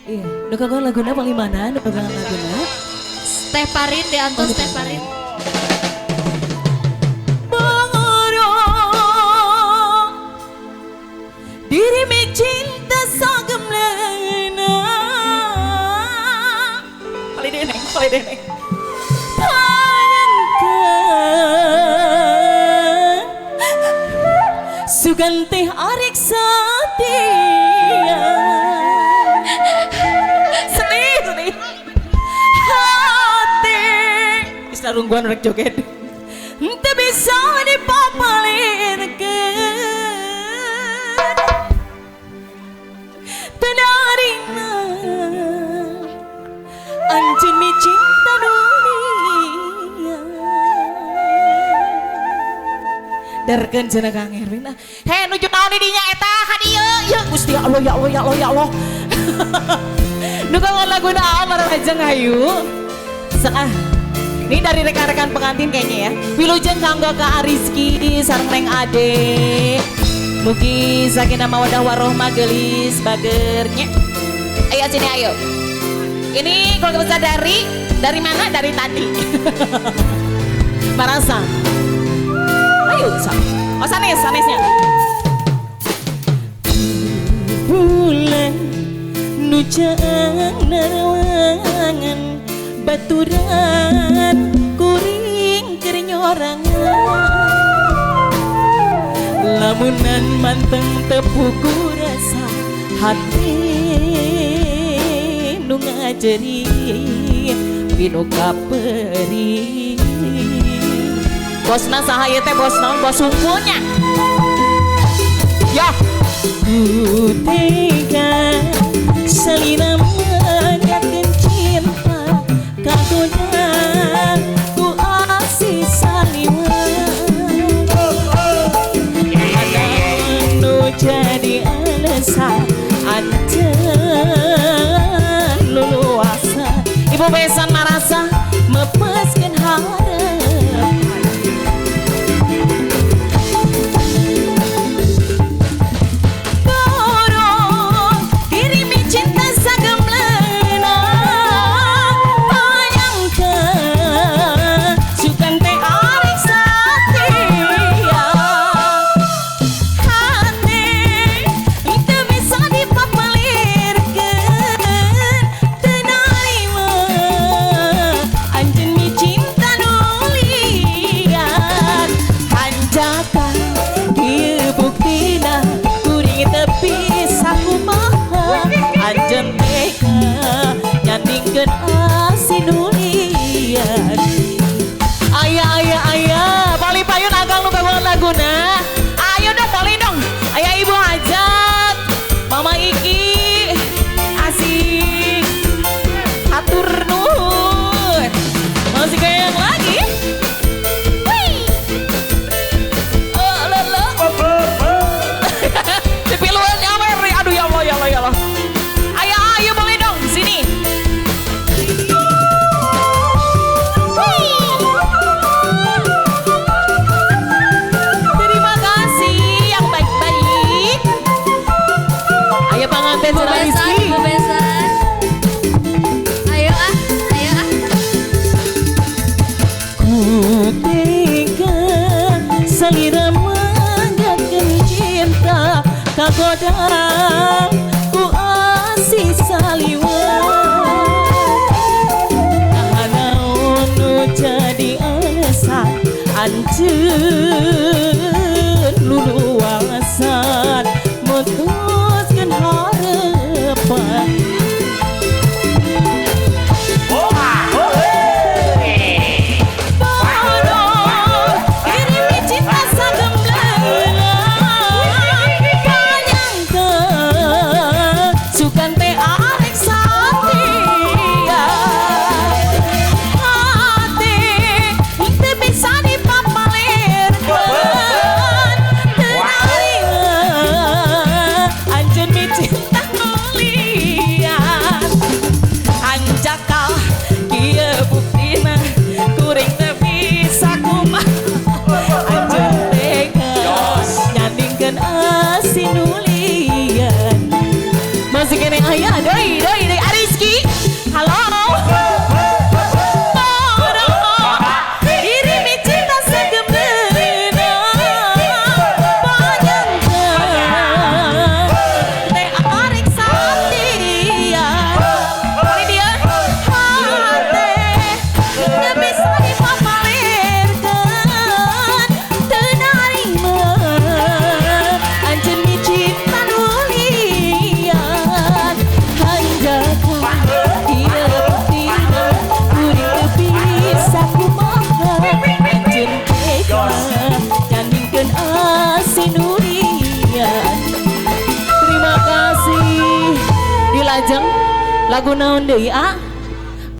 Iya, nu kagungan laguna paling mana? Nu kagungan laguna? Steparin di Anton Oh, Steparin. Diri me cinta sagem lena. Paling deneng, paling deneng. Pangankan suganteh arek satia. Sedih, sedih. Hati Isna rungguan rek joget. Ente bisa dipapalirkeun Tenarina anjeun mi cinta dunia. Darkeun cenah Kang Erwin. He nuju naon di dinya eta ka dieu? Ya Gusti Allah ya Allah ya Allah ya Allah. Nu kawan laguna Amar Lajeng Ayu. Sekah. Ini dari rekan-rekan pengantin kayaknya ya. Wilujeng kanggo ka Ariski sareng Neng Ade. Mugi sakinah mawaddah warohmah geulis bagernya. Ayo sini ayo. Ini keluarga besar dari mana? Dari tadi. Marasa. Ayo, oh sanesnya. Bulan nujang narawangan baturan kuring kerinyorangan lamunan manteng tepuku rasa hati nu ngajeri pinu kaperi bosna saha ieu teh bosna bos unggulnya ya ku tega salina menyakin cinta kagoda ku asih saliwan ada nu jadi alasan anjeun luluasa ibu besan marasa mepeskeun hareup diri mi cinta saga Lagu naon deui ah?